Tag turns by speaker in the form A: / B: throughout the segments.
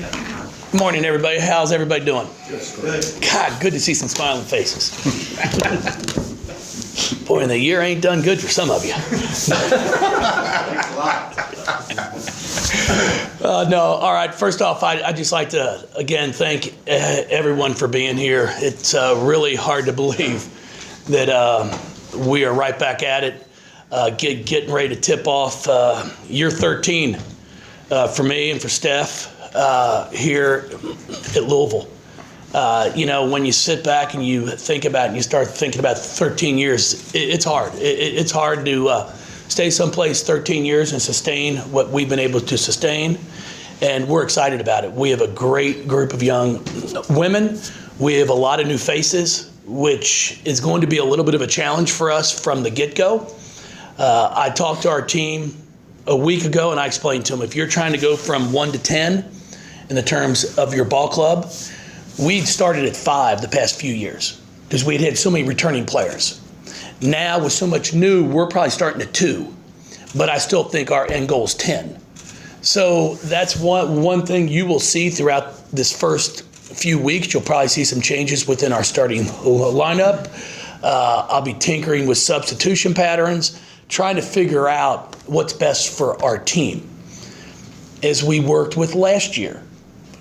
A: Good morning, everybody. How's everybody doing?
B: Good.
A: God, good to see some smiling faces. Boy, and the year ain't done good for some of you. No, all right. First off, I'd just like to, again, thank everyone for being here. It's really hard to believe that we are right back at it, getting ready to tip off year 13 for me and for Steph here at Louisville. When you sit back and you think about it and you start thinking about 13 years, it's hard. It's hard to stay someplace 13 years and sustain what we've been able to sustain. And we're excited about it. We have a great group of young women. We have a lot of new faces, which is going to be a little bit of a challenge for us from the get-go. I talked to our team a week ago and I explained to them, if you're trying to go from 1 to 10 in the terms of your ball club, we'd started at 5 the past few years because we'd had so many returning players. Now with so much new, we're probably starting at 2, but I still think our end goal is 10. So that's one thing you will see throughout this first few weeks. You'll probably see some changes within our starting lineup. I'll be tinkering with substitution patterns, trying to figure out what's best for our team. As we worked with last year,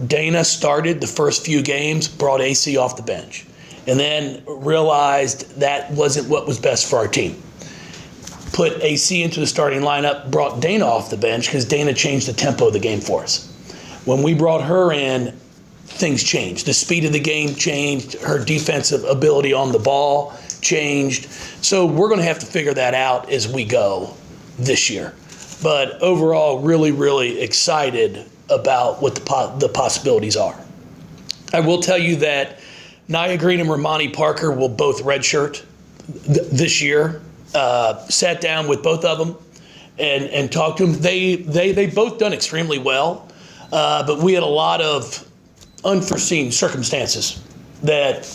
A: Dana started the first few games, brought AC off the bench, and then realized that wasn't what was best for our team. Put AC into the starting lineup, brought Dana off the bench because Dana changed the tempo of the game for us. When we brought her in, things changed. The speed of the game changed. Her defensive ability on the ball changed. So we're going to have to figure that out as we go this year. But overall, really, really excited about what the possibilities are. I will tell you that Nia Green and Romani Parker will both redshirt this year. Sat down with both of them and talked to them. They both done extremely well, but we had a lot of unforeseen circumstances that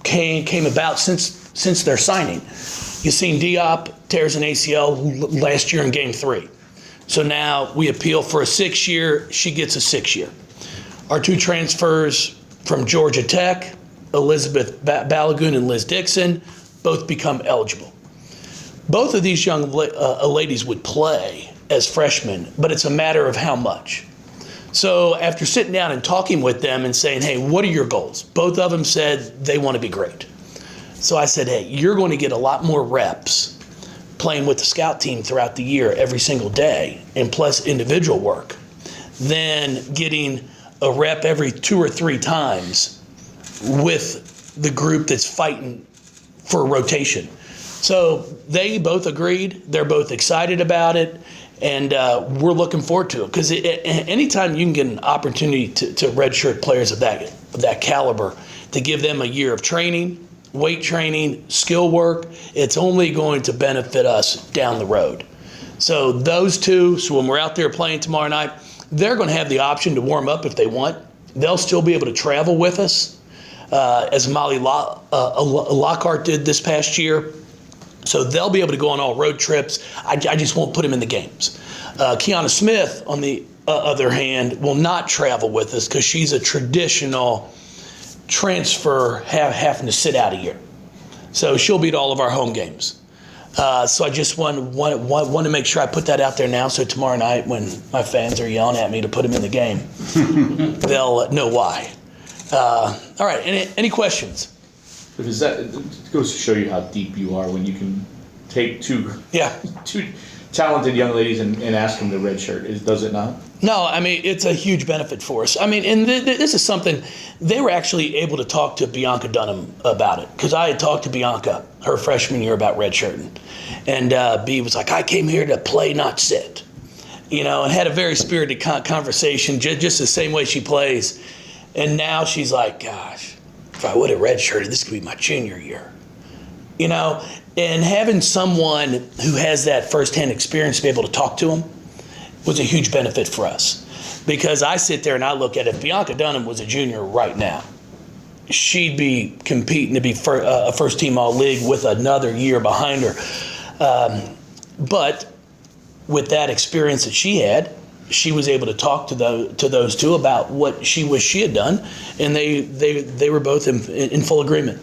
A: came about since their signing. You've seen Diop tears an ACL last year in Game 3. So now we appeal for a 6-year. She gets a 6-year. Our 2 transfers from Georgia Tech, Elizabeth Balagoon and Liz Dixon, both become eligible. Both of these young ladies would play as freshmen, but it's a matter of how much. So after sitting down and talking with them and saying, hey, what are your goals? Both of them said they want to be great. So I said, hey, you're going to get a lot more reps playing with the scout team throughout the year every single day, and plus individual work, than getting a rep every 2 or 3 times with the group that's fighting for rotation. So they both agreed. They're both excited about it, and we're looking forward to it. Because anytime you can get an opportunity to redshirt players of that caliber, to give them a year of training, weight training, skill work, it's only going to benefit us down the road. So those 2, so when we're out there playing tomorrow night, they're going to have the option to warm up if they want. They'll still be able to travel with us, as Molly Lockhart did this past year. So they'll be able to go on all road trips. I just won't put them in the games. Kiana Smith, on the other hand, will not travel with us because she's a traditional transfer having to sit out a year. So she'll be at all of our home games. So I just want to make sure I put that out there now, so tomorrow night when my fans are yelling at me to put them in the game, they'll know why. All right, any questions?
C: Because it goes to show you how deep you are when you can take two talented young ladies and ask them to redshirt. Does it not?
A: No, I mean, it's a huge benefit for us. I mean, and this is something, they were actually able to talk to Bianca Dunham about it, because I had talked to Bianca her freshman year about redshirting. And B was like, I came here to play, not sit. And had a very spirited conversation, just the same way she plays. And now she's like, gosh, if I would have redshirted, this could be my junior year. And having someone who has that firsthand experience to be able to talk to them was a huge benefit for us. Because I sit there and I look at it, if Bianca Dunham was a junior right now, she'd be competing to be a first-team All-League with another year behind her. But with that experience that she had, she was able to talk to those two about what she wished she had done, and they were both in full agreement.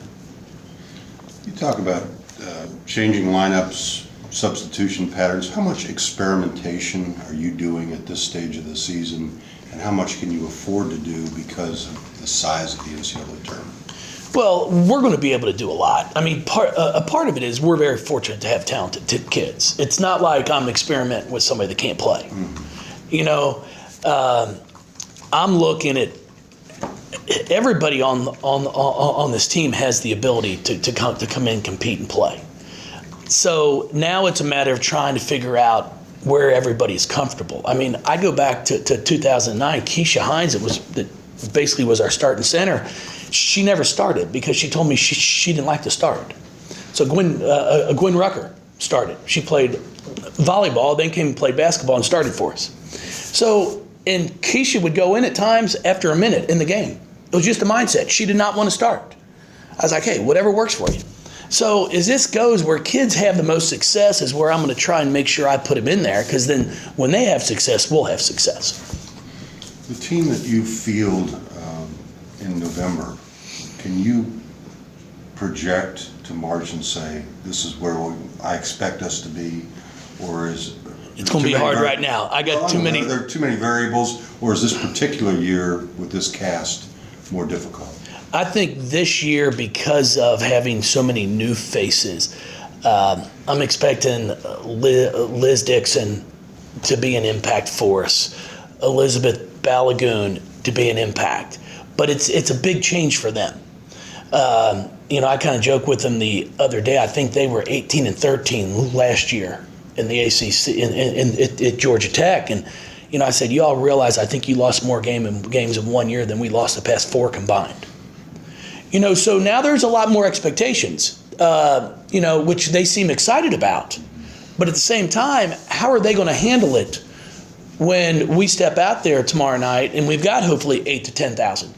B: You talk about changing lineups, substitution patterns. How much experimentation are you doing at this stage of the season, and how much can you afford to do because of the size of the NCAA tournament?
A: Well, we're going to be able to do a lot. I mean, a part of it is we're very fortunate to have talented kids. It's not like I'm experimenting with somebody that can't play. You know, I'm looking at everybody on this team has the ability to come in, compete, and play. So now it's a matter of trying to figure out where everybody's comfortable. I mean, I go back to 2009. Keisha Hines, that basically was our starting center. She never started because she told me she didn't like to start. So Gwen Rucker started. She played volleyball, then came and played basketball and started for us. So, and Keisha would go in at times after a minute in the game. It was just a mindset. She did not want to start. I was like, hey, whatever works for you. So as this goes, where kids have the most success is where I'm going to try and make sure I put them in there, because then when they have success, we'll have success.
B: The team that you field in November, can you project to March and say, this is where I expect us to be, or is
A: it's going to be hard right now? I got too many.
B: Are there too many variables, or is this particular year with this cast more difficult?
A: I think this year, because of having so many new faces, I'm expecting Liz Dixon to be an impact force, Elizabeth Balagoon to be an impact. But it's a big change for them. You know, I kind of joked with them the other day. I think they were 18-13 last year in the ACC at Georgia Tech, and you know, I said, you all realize I think you lost more games in 1 year than we lost the past 4 combined. You know, so now there's a lot more expectations, you know, which they seem excited about. But at the same time, how are they going to handle it when we step out there tomorrow night and we've got hopefully 8,000 to 10,000?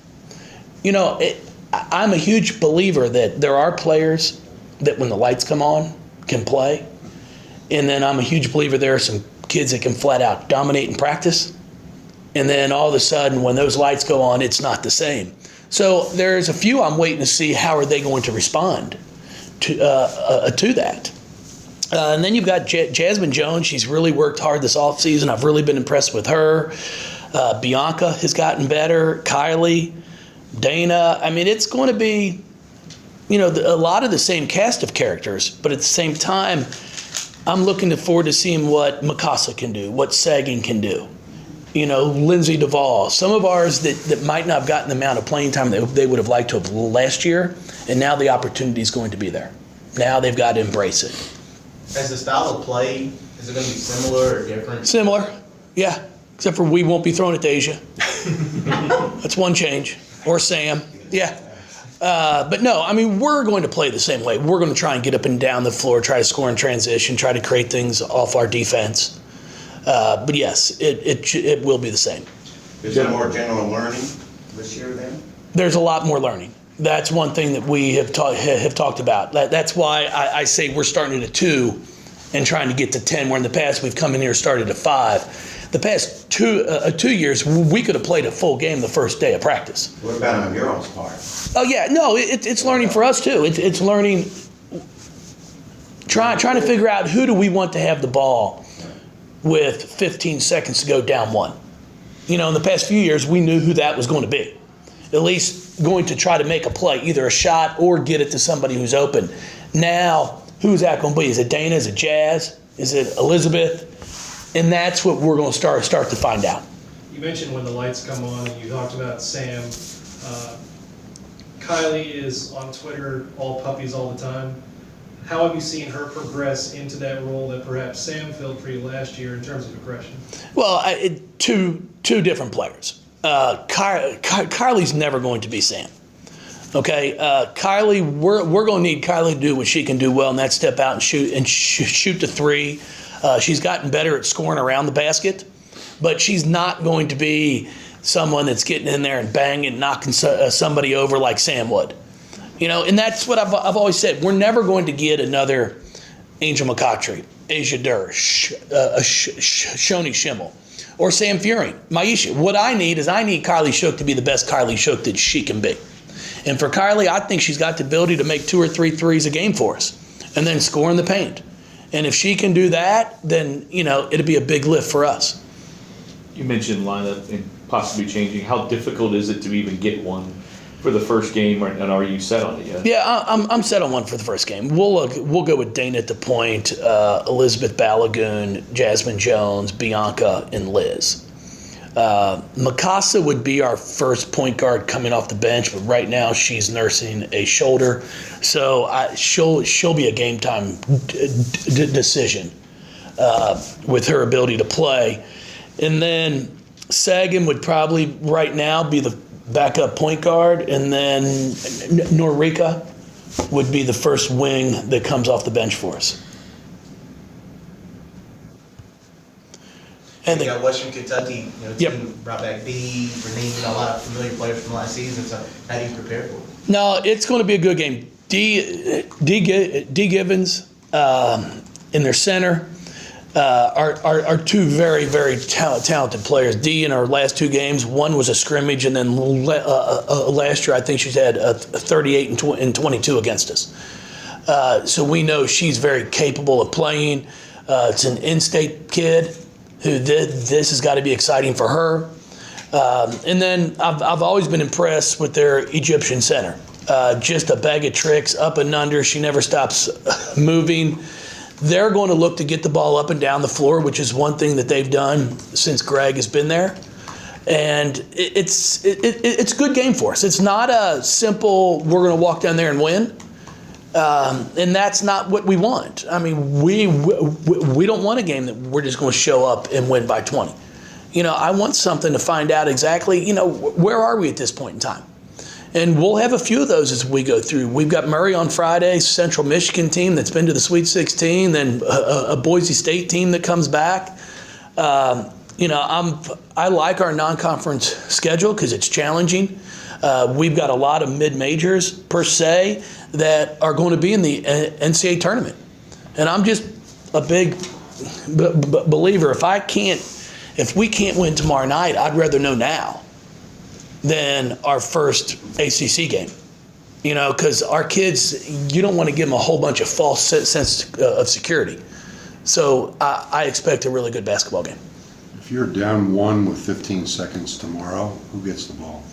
A: You know, I'm a huge believer that there are players that when the lights come on can play. And then I'm a huge believer there are some kids that can flat out dominate in practice. And then all of a sudden when those lights go on, it's not the same. So there's a few I'm waiting to see how are they going to respond to that. And then you've got Jasmine Jones. She's really worked hard this offseason. I've really been impressed with her. Bianca has gotten better. Kylie, Dana. I mean, it's going to be, you know, a lot of the same cast of characters, but at the same time, I'm looking forward to seeing what Mikasa can do, what Sagan can do. You know, Lindsay Duvall, some of ours that might not have gotten the amount of playing time that they would have liked to have last year, and now the opportunity is going to be there. Now they've got to embrace it.
D: As the style of play, is it going to be similar or different?
A: Similar, yeah, except for we won't be throwing it to Asia. That's one change. Or Sam, yeah. But no, I mean, we're going to play the same way. We're going to try and get up and down the floor, try to score in transition, try to create things off our defense. But yes, it will be the same.
D: Is there more general learning this year then?
A: There's a lot more learning. That's one thing that we have talked about. That's why I say we're starting at 2 and trying to get to 10, where in the past we've come in here and started at 5. The past 2 years, we could have played a full game the first day of practice.
D: What about on your all's part?
A: Oh, yeah. No, it's learning for us, too. It's learning, trying to figure out who do we want to have the ball with 15 seconds to go down 1. You know, in the past few years, we knew who that was going to be. At least going to try to make a play, either a shot or get it to somebody who's open. Now, who's that going to be? Is it Dana? Is it Jazz? Is it Elizabeth? And that's what we're going to start to find out.
E: You mentioned when the lights come on, and you talked about Sam. Kylie is on Twitter, all puppies all the time. How have you seen her progress into that role that perhaps Sam filled for you last year in terms of aggression?
A: Well, two different players. Kylie's never going to be Sam. Okay, Kylie, we're going to need Kylie to do what she can do well, and that's step out and shoot the 3. She's gotten better at scoring around the basket, but she's not going to be someone that's getting in there and banging, knocking somebody over like Sam would. You know, and that's what I've always said. We're never going to get another Angel McCoughtry, Asia Durr, Shoni Schimmel. or Sam Fury. My issue, what I need Kylie Shook to be the best Kylie Shook that she can be. And for Kylie, I think she's got the ability to make 2 or 3 threes a game for us and then score in the paint. And if she can do that, then, it'll be a big lift for us.
C: You mentioned lineup and possibly changing. How difficult is it to even get one for the first game, and are you set on it yet?
A: Yeah, I'm set on one for the first game. We'll go with Dana at the point, Elizabeth Balagoon, Jasmine Jones, Bianca, and Liz. Mikasa would be our first point guard coming off the bench, but right now she's nursing a shoulder, so she'll be a game time decision with her ability to play. And then Sagan would probably right now be the backup point guard, and then Norika would be the first wing that comes off the bench for us.
D: And you got Western Kentucky,
A: Yep.
D: team brought back B, Renee, a lot of familiar players from last season. So how do you prepare for it?
A: No, it's going to be a good game. D Givens in their center are 2 very, very talented players. D in our last 2 games, one was a scrimmage, and then last year I think she's had 38 and 22 against us. So we know she's very capable of playing. It's an in-state kid who this has got to be exciting for her. And then I've always been impressed with their Egyptian center. Just a bag of tricks, up and under. She never stops moving. They're going to look to get the ball up and down the floor, which is one thing that they've done since Greg has been there. And it's a good game for us. It's not a simple, we're going to walk down there and win. And that's not what we want. I mean, we don't want a game that we're just going to show up and win by 20. I want something to find out exactly, where are we at this point in time? And we'll have a few of those as we go through. We've got Murray on Friday, Central Michigan team that's been to the Sweet 16, then a Boise State team that comes back. I like our non-conference schedule because it's challenging. We've got a lot of mid-majors, per se, that are going to be in the NCAA tournament. And I'm just a big believer. If we can't win tomorrow night, I'd rather know now than our first ACC game. Because our kids, you don't want to give them a whole bunch of false sense of security. So I expect a really good basketball game.
B: If you're down 1 with 15 seconds tomorrow, who gets the ball?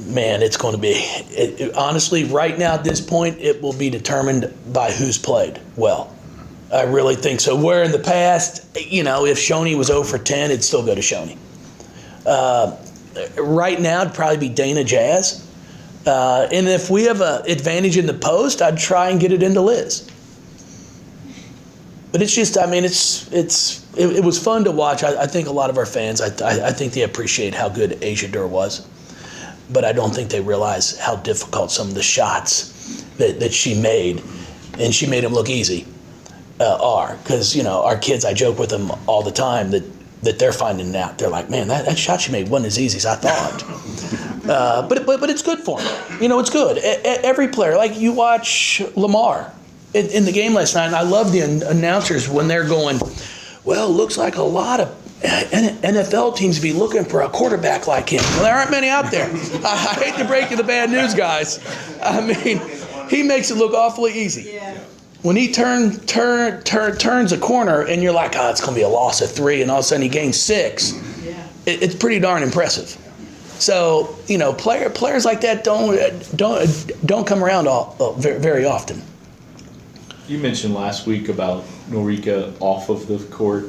A: Man, it's going to be, honestly, right now at this point, it will be determined by who's played well. I really think so. Where in the past, if Shoney was 0 for 10, it'd still go to Shoney. Right now, it'd probably be Dana Jazz. And if we have an advantage in the post, I'd try and get it into Liz. But it's just, it was fun to watch. I think a lot of our fans, I think they appreciate how good Asia Dur was. But I don't think they realize how difficult some of the shots that she made, and she made them look easy, are. Because, our kids, I joke with them all the time that they're finding it out. They're like, man, that shot she made wasn't as easy as I thought. But it's good for them. It's good. Every player, like you watch Lamar in the game last night, and I love the announcers when they're going, well, looks like a lot of NFL teams be looking for a quarterback like him. Well, there aren't many out there. I hate to break you the bad news, guys. He makes it look awfully easy. Yeah. When he turns a corner and you're like, it's going to be a loss of 3, and all of a sudden he gains 6. Yeah. It's pretty darn impressive. So, players like that don't come around very often.
C: You mentioned last week about Norika off of the court.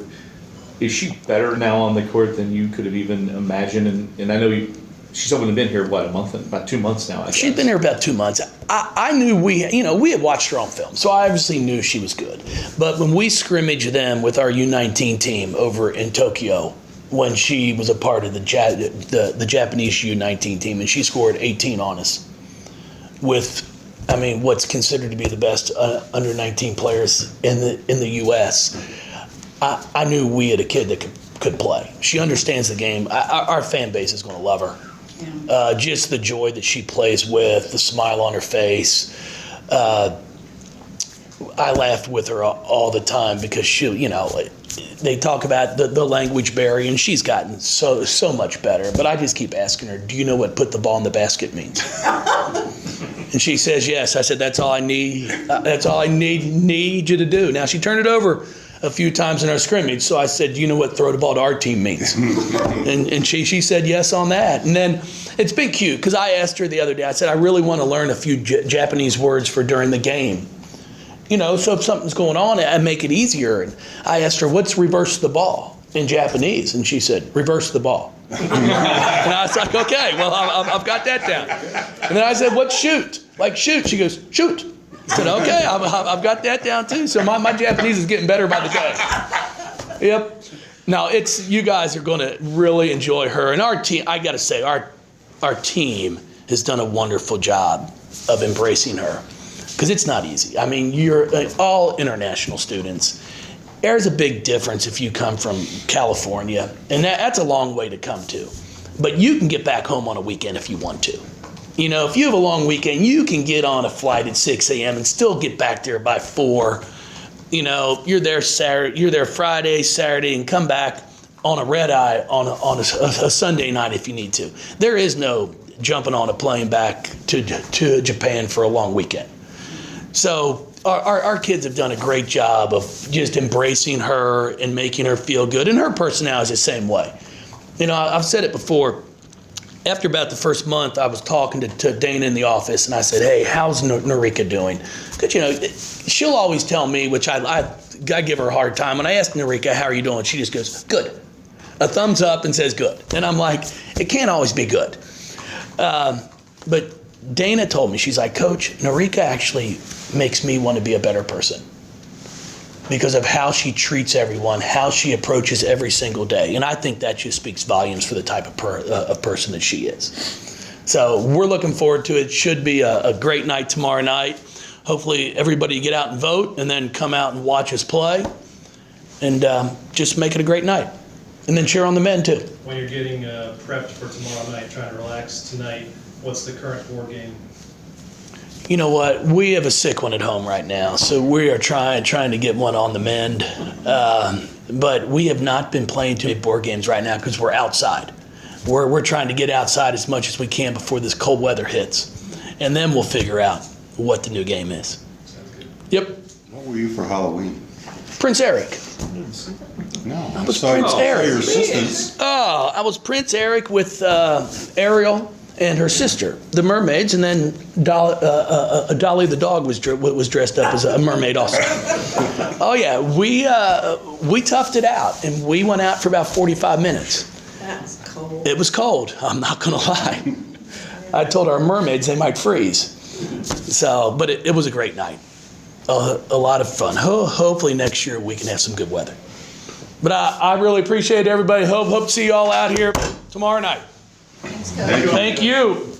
C: Is she better now on the court than you could have even imagined? And I know she's only been here, about 2 months now, I guess. She's
A: been here about 2 months. I knew we had watched her on film, so I obviously knew she was good. But when we scrimmaged them with our U19 team over in Tokyo, when she was a part of the Japanese U19 team, and she scored 18 on us with, what's considered to be the best under 19 players in the U.S., I knew we had a kid that could play. She understands the game. Our fan base is going to love her. Yeah. Just the joy that she plays with, the smile on her face. I laughed with her all the time because she, they talk about the language barrier, and she's gotten so much better. But I just keep asking her, do you know what put the ball in the basket means? And she says yes. I said, that's all I need. That's all I need you to do. Now, she turned it over a few times in our scrimmage. So I said, do you know what throw the ball to our team means? and she said yes on that. And then it's been cute because I asked her the other day, I said, I really want to learn a few Japanese words for during the game. So if something's going on, I make it easier. And I asked her, what's reverse the ball in Japanese? And she said, reverse the ball. And I was like, okay, well, I've got that down. And then I said, what's shoot? Like shoot. She goes, shoot. I said, okay, I've got that down too. So my Japanese is getting better by the day. Yep. Now, you guys are going to really enjoy her. And our team, I got to say, our team has done a wonderful job of embracing her. Because it's not easy. I mean, you're all international students. There's a big difference if you come from California, and that's a long way to come to. But you can get back home on a weekend if you want to. If you have a long weekend, you can get on a flight at 6 a.m. and still get back there by 4. You're there Saturday, you're there Friday, Saturday, and come back on a red eye on a Sunday night if you need to. There is no jumping on a plane back to Japan for a long weekend. So our kids have done a great job of just embracing her and making her feel good. And her personality is the same way. I've said it before. After about the first month, I was talking to Dana in the office, and I said, hey, how's Norika doing? Because, she'll always tell me, which I give her a hard time. When I ask Norika, how are you doing? She just goes, good. A thumbs up and says good. And I'm like, it can't always be good. But Dana told me, she's like, Coach, Norika actually makes me want to be a better person because of how she treats everyone, how she approaches every single day. And I think that just speaks volumes for the type of person that she is. So we're looking forward to it. Should be a great night tomorrow night. Hopefully everybody get out and vote and then come out and watch us play and just make it a great night. And then cheer on the men too.
E: When you're getting prepped for tomorrow night, trying to relax tonight, what's the current board game?
A: You know what? We have a sick one at home right now, so we are trying to get one on the mend. But we have not been playing too many board games right now because we're outside. We're trying to get outside as much as we can before this cold weather hits, and then we'll figure out what the new game is.
E: Sounds good.
A: Yep.
B: What were you for Halloween?
A: Prince Eric.
B: No,
A: I was Prince Eric.
B: your assistants.
A: Oh, I was Prince Eric with Ariel and her sister, the mermaids, and then Dolly the dog was dressed up as a mermaid also. Oh yeah, we toughed it out, and we went out for about 45 minutes.
F: That was cold.
A: It was cold. I'm not gonna lie. I told our mermaids they might freeze. So, but it was a great night. A lot of fun. Hopefully next year we can have some good weather. But I really appreciate everybody. Hope to see you all out here tomorrow night.
F: Thanks, Coach.
A: Thank you.